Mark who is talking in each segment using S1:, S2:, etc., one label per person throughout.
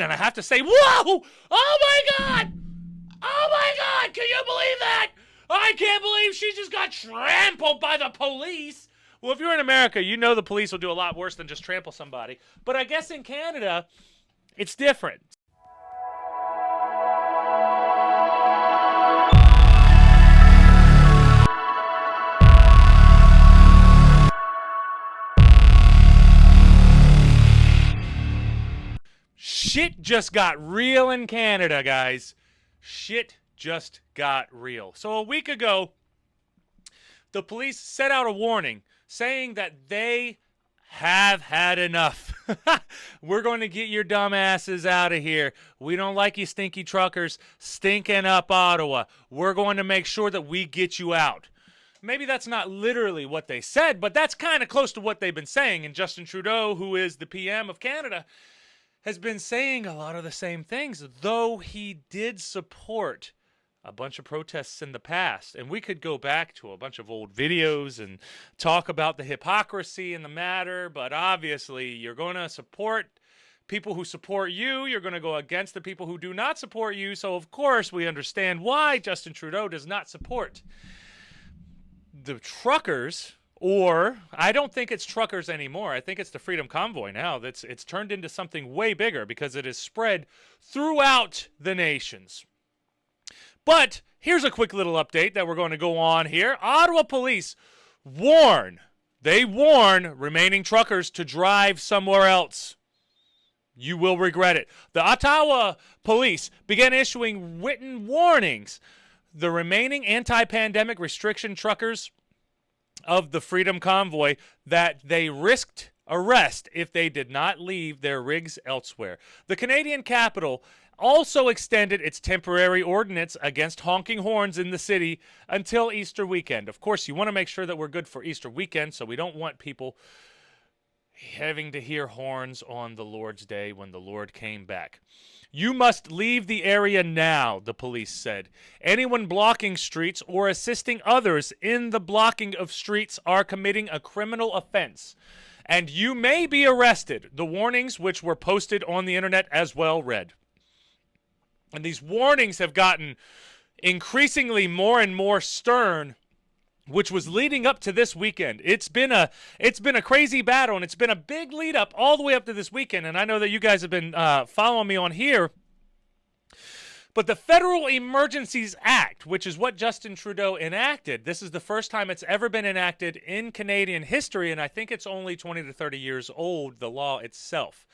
S1: And I have to say, whoa! Oh my God! Oh my God! Can you believe that? I can't believe she just got trampled by the police. Well, if you're in America, you know the police will do a lot worse than just trample somebody. But I guess in Canada, it's different. Shit just got real in Canada, guys. Shit just got real. So a week ago, the police set out a warning saying that they have had enough. We're going to get your dumb asses out of here. We don't like you stinky truckers stinking up Ottawa. We're going to make sure that we get you out. Maybe that's not literally what they said, but that's kind of close to what they've been saying. And Justin Trudeau, who is the PM of Canada, has been saying a lot of the same things, though he did support a bunch of protests in the past. And we could go back to a bunch of old videos and talk about the hypocrisy in the matter, but obviously you're going to support people who support you. You're going to go against the people who do not support you. So, of course, we understand why Justin Trudeau does not support the truckers. Or, I don't think it's truckers anymore. I think it's the Freedom Convoy now. It's turned into something way bigger because it is spread throughout the nations. But here's a quick little update that we're going to go on here. Ottawa police warn remaining truckers to drive somewhere else. You will regret it. The Ottawa police began issuing written warnings. The remaining anti-pandemic restriction truckers of the Freedom Convoy that they risked arrest if they did not leave their rigs elsewhere. The Canadian capital also extended its temporary ordinance against honking horns in the city until Easter weekend. Of course, you want to make sure that we're good for Easter weekend, so we don't want people having to hear horns on the Lord's Day when the Lord came back. You must leave the area now, the police said. Anyone blocking streets or assisting others in the blocking of streets are committing a criminal offense, and you may be arrested. The warnings, which were posted on the internet as well, read. And these warnings have gotten increasingly more and more stern, which was leading up to this weekend. It's been a crazy battle, and it's been a big lead up all the way up to this weekend. And I know that you guys have been following me on here. But the Federal Emergencies Act, which is what Justin Trudeau enacted, this is the first time it's ever been enacted in Canadian history, and I think it's only 20 to 30 years old, the law itself.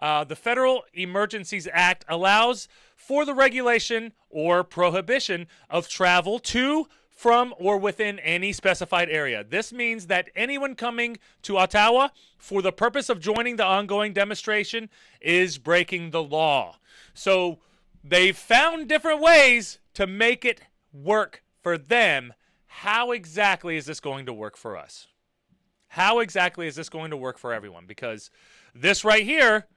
S1: The Federal Emergencies Act allows for the regulation or prohibition of travel to, from, or within any specified area. This means that anyone coming to Ottawa for the purpose of joining the ongoing demonstration is breaking the law. So they've found different ways to make it work for them. How exactly is this going to work for us? How exactly is this going to work for everyone? Because this right here,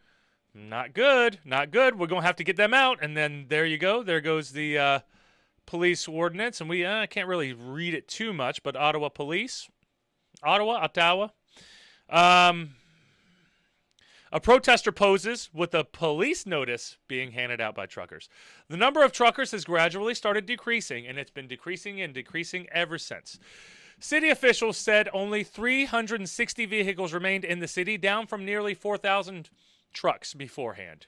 S1: not good, not good. We're going to have to get them out. And then there you go. There goes the police ordinance. And we can't really read it too much, but Ottawa police. Ottawa. A protester poses with a police notice being handed out by truckers. The number of truckers has gradually started decreasing, and it's been decreasing and decreasing ever since. City officials said only 360 vehicles remained in the city, down from nearly 4,000 trucks beforehand.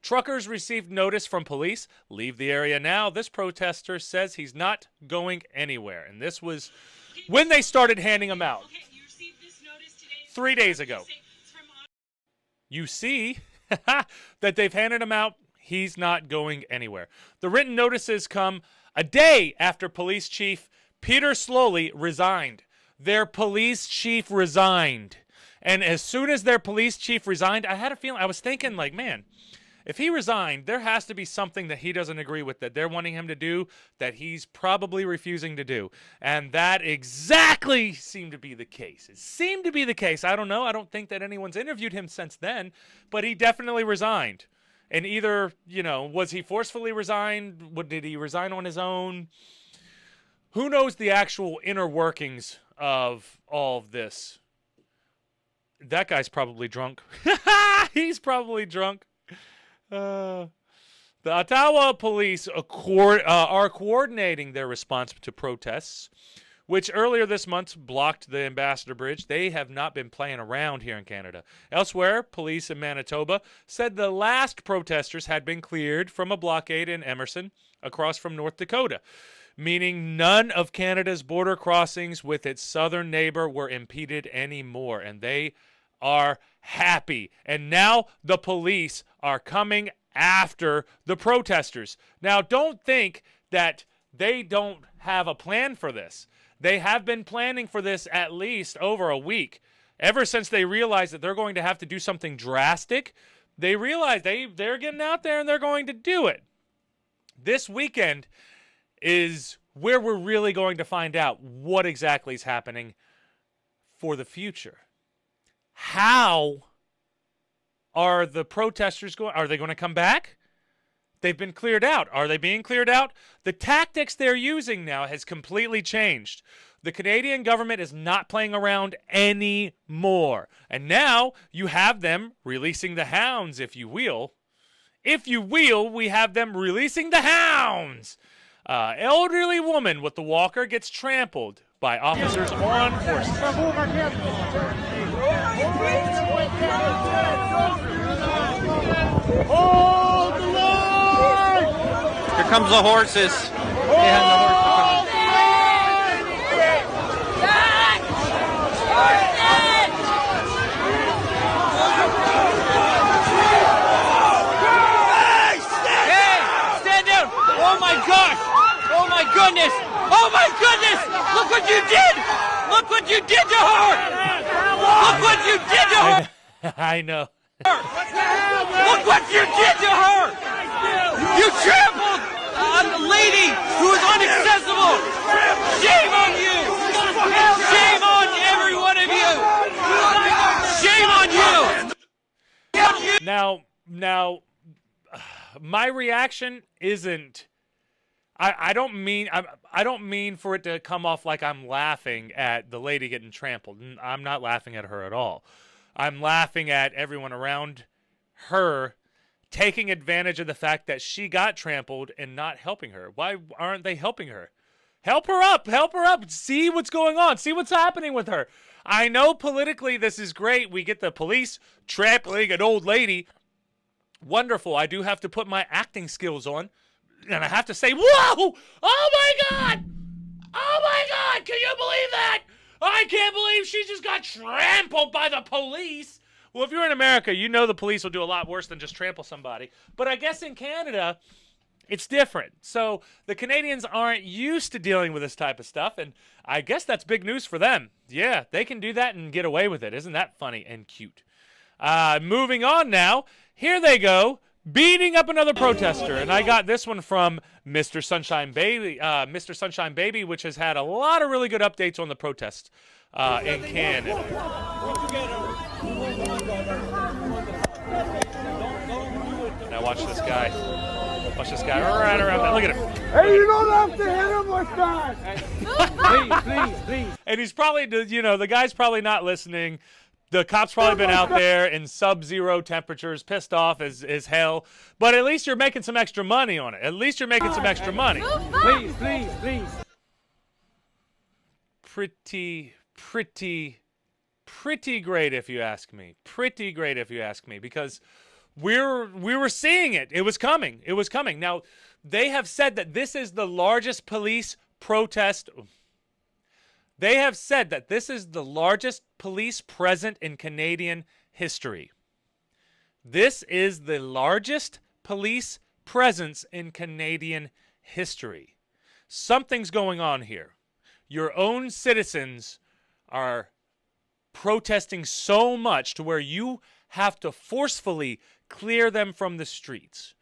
S1: Truckers received notice from police, leave the area now. This protester says he's not going anywhere. And this was when they started handing them out.
S2: Okay, you received this notice today.
S1: 3 days ago. You see that they've handed him out. He's not going anywhere. The written notices come a day after Police Chief Peter Slowly resigned. Their police chief resigned. And as soon as their police chief resigned, I had a feeling, I was thinking like, man, if he resigned, there has to be something that he doesn't agree with that they're wanting him to do that he's probably refusing to do. And that exactly seemed to be the case. It seemed to be the case. I don't know. I don't think that anyone's interviewed him since then, but he definitely resigned. And either, was he forcefully resigned? Did he resign on his own? Who knows the actual inner workings of all of this? That guy's probably drunk. He's probably drunk. The Ottawa police are coordinating their response to protests, which earlier this month blocked the Ambassador Bridge. They have not been playing around here in Canada. Elsewhere, police in Manitoba said the last protesters had been cleared from a blockade in Emerson, across from North Dakota, meaning none of Canada's border crossings with its southern neighbor were impeded anymore, and they are happy. And now the police are coming after the protesters. Now, don't think that they don't have a plan for this. They have been planning for this at least over a week. Ever since they realized that they're going to have to do something drastic, they realize they're getting out there and they're going to do it. This weekend is where we're really going to find out what exactly is happening for the future. How are the protesters going? Are they going to come back? They've been cleared out. Are they being cleared out? The tactics they're using now has completely changed. The Canadian government is not playing around anymore. And now you have them releasing the hounds, if you will. If you will, we have them releasing the hounds. Elderly woman with the walker gets trampled by officers on horses.
S2: Hold the line!
S3: Here comes the horses.
S2: Stand down! Oh my gosh! Oh my goodness! Oh my goodness! Look what you did! Look what you did to her! Look what you did to her!
S1: I know.
S2: Look what you did to her! You trampled on the lady who is inaccessible! Shame on you! Shame on every one of you! Shame on you!
S1: Now, my reaction isn't. I don't mean for it to come off like I'm laughing at the lady getting trampled. I'm not laughing at her at all. I'm laughing at everyone around her taking advantage of the fact that she got trampled and not helping her. Why aren't they helping her? Help her up. Help her up. See what's going on. See what's happening with her. I know politically this is great. We get the police trampling an old lady. Wonderful. I do have to put my acting skills on. And I have to say, whoa! Oh my God! Oh my God! Can you believe that? I can't believe she just got trampled by the police. Well, if you're in America, you know the police will do a lot worse than just trample somebody. But I guess in Canada, it's different. So the Canadians aren't used to dealing with this type of stuff, and I guess that's big news for them. Yeah, they can do that and get away with it. Isn't that funny and cute? Moving on now. Here they go, beating up another protester. And I got this one from Mr. Sunshine Baby, which has had a lot of really good updates on the protests in Canada. Now watch this guy. Watch this guy right around there. Look at him.
S4: Hey, you don't have to hit him like that. Please.
S1: And he's probably, the guy's probably not listening. The cop's probably been out there in sub-zero temperatures, pissed off as hell. But at least you're making some extra money on it. At least you're making some extra money.
S4: Please.
S1: Pretty great if you ask me. Pretty great if you ask me, because we were seeing it. It was coming. Now, they have said that this is the largest police protest. They have said that this is the largest police present in Canadian history. This is the largest police presence in Canadian history. Something's going on here. Your own citizens are protesting so much to where you have to forcefully clear them from the streets.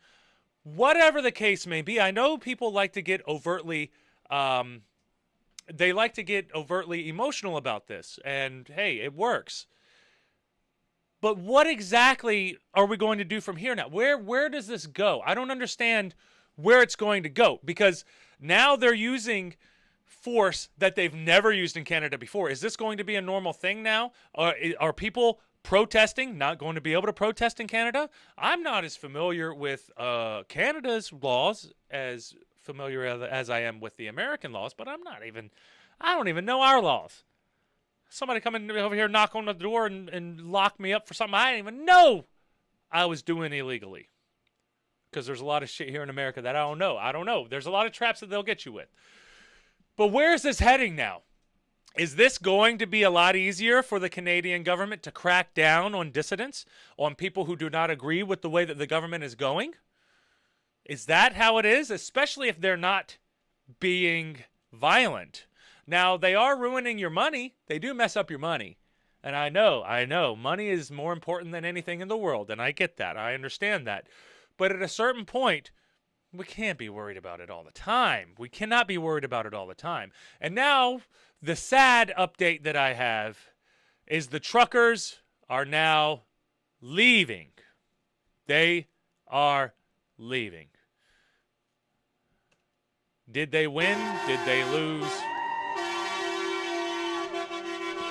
S1: Whatever the case may be, I know people like to get overtly emotional about this, and hey, it works. But what exactly are we going to do from here now? Where does this go? I don't understand where it's going to go, because now they're using force that they've never used in Canada before. Is this going to be a normal thing now? Are people Protesting, not going to be able to protest in Canada. I'm not as familiar with Canada's laws as familiar as I am with the American laws, but I don't even know our laws. Somebody coming over here, knock on the door and lock me up for something I didn't even know I was doing illegally. Because there's a lot of shit here in America that I don't know. I don't know. There's a lot of traps that they'll get you with. But where is this heading now? Is this going to be a lot easier for the Canadian government to crack down on dissidents, on people who do not agree with the way that the government is going? Is that how it is? Especially if they're not being violent. Now, they are ruining your money. They do mess up your money. And I know. Money is more important than anything in the world, and I get that. I understand that. But at a certain point, we can't be worried about it all the time. We cannot be worried about it all the time. And now, the sad update that I have is the truckers are now leaving. They are leaving. Did they win? Did they lose?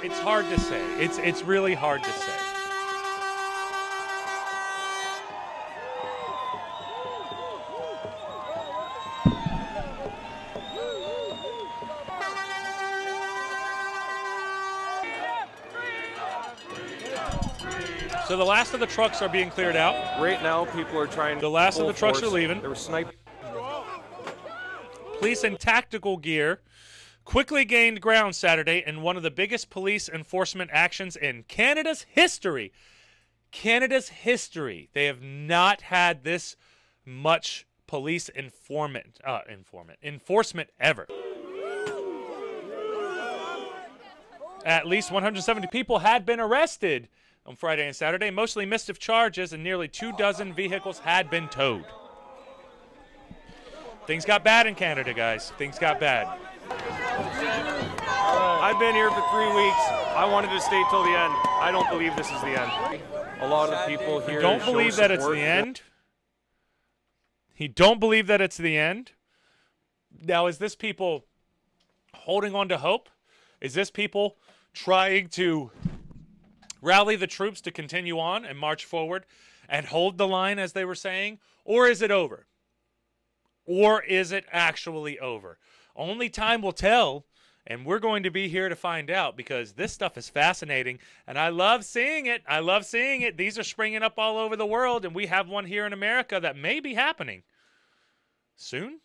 S1: It's hard to say. It's really hard to say. So the last of the trucks are being cleared out.
S5: Right now, people are trying.
S1: The last of the trucks are leaving.
S5: There were snipers.
S1: Police in tactical gear quickly gained ground Saturday in one of the biggest police enforcement actions in Canada's history. Canada's history. They have not had this much police enforcement ever. At least 170 people had been arrested on Friday and Saturday, mostly mischief charges, and nearly 24 vehicles had been towed. Things got bad in Canada, guys. Things got bad.
S5: I've been here for 3 weeks. I wanted to stay till the end. I don't believe this is the end. A lot of people here
S1: Don't believe that it's the end. He don't believe that it's the end. Now, is this people holding on to hope? Is this people trying to rally the troops to continue on and march forward and hold the line, as they were saying? Or is it over? Or is it actually over? Only time will tell, and we're going to be here to find out, because this stuff is fascinating, and I love seeing it. I love seeing it. These are springing up all over the world, and we have one here in America that may be happening soon.